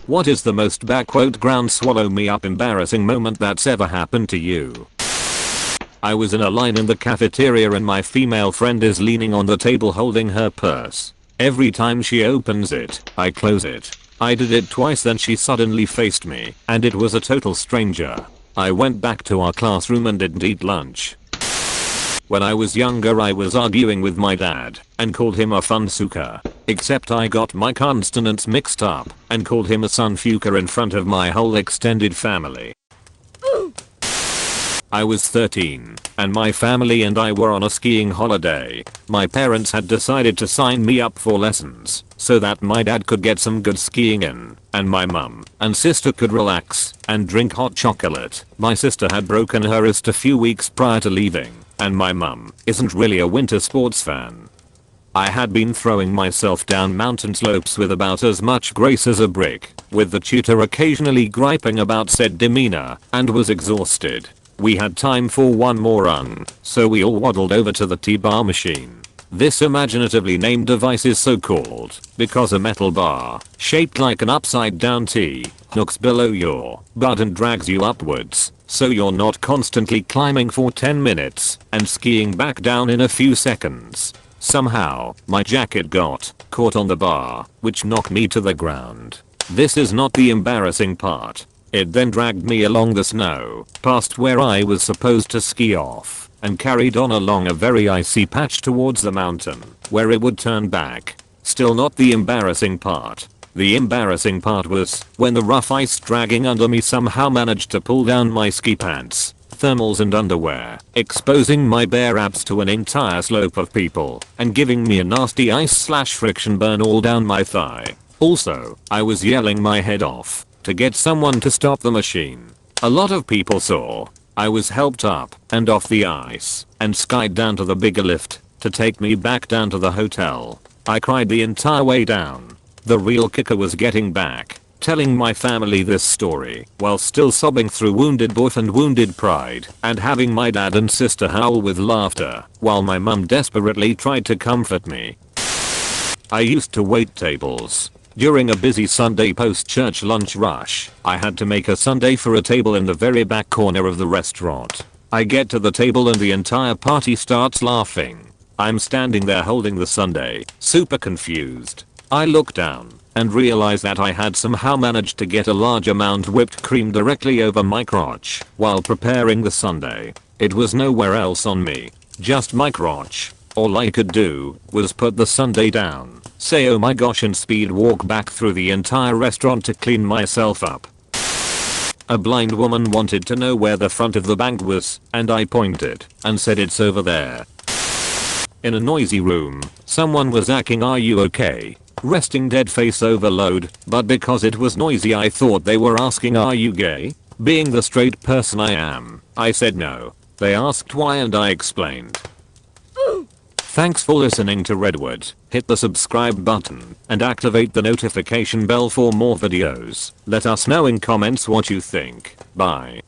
What is the most ground swallow me up embarrassing moment that's ever happened to you? I was in a line in the cafeteria and my female friend is leaning on the table holding her purse. Every time she opens it, I close it. I did it twice, then she suddenly faced me, and it was a total stranger. I went back to our classroom and didn't eat lunch. When I was younger I was arguing with my dad and called him a funsuka. Except I got my consonants mixed up and called him a sunfuka in front of my whole extended family. I was 13 and my family and I were on a skiing holiday. My parents had decided to sign me up for lessons so that my dad could get some good skiing in and my mum and sister could relax and drink hot chocolate. My sister had broken her wrist a few weeks prior to leaving and my mum isn't really a winter sports fan. I had been throwing myself down mountain slopes with about as much grace as a brick, with the tutor occasionally griping about said demeanor, and was exhausted. We had time for one more run, so we all waddled over to the T-bar machine. This imaginatively named device is so called because a metal bar, shaped like an upside down T, hooks below your butt and drags you upwards, so you're not constantly climbing for 10 minutes and skiing back down in a few seconds. Somehow, my jacket got caught on the bar, which knocked me to the ground. This is not the embarrassing part. It then dragged me along the snow, past where I was supposed to ski off, and carried on along a very icy patch towards the mountain, where it would turn back. Still not the embarrassing part. The embarrassing part was when the rough ice dragging under me somehow managed to pull down my ski pants, thermals and underwear, exposing my bare abs to an entire slope of people, and giving me a nasty ice/friction burn all down my thigh. Also, I was yelling my head off to get someone to stop the machine. A lot of people saw. I was helped up and off the ice and skied down to the bigger lift to take me back down to the hotel. I cried the entire way down. The real kicker was getting back, telling my family this story while still sobbing through wounded both and wounded pride, and having my dad and sister howl with laughter while my mum desperately tried to comfort me. I used to wait tables. During a busy Sunday post-church lunch rush, I had to make a sundae for a table in the very back corner of the restaurant. I get to the table and the entire party starts laughing. I'm standing there holding the sundae, super confused. I look down and realize that I had somehow managed to get a large amount whipped cream directly over my crotch while preparing the sundae. It was nowhere else on me, just my crotch. All I could do was put the sundae down, say oh my gosh and speed walk back through the entire restaurant to clean myself up. A blind woman wanted to know where the front of the bank was, and I pointed and said it's over there. In a noisy room, someone was acting "Are you okay?" resting dead face overload, but because it was noisy I thought they were asking "Are you gay?" Being the straight person I am, I said no. They asked why and I explained. Thanks for listening to Reddward. Hit the subscribe button and activate the notification bell for more videos. Let us know in comments what you think. Bye.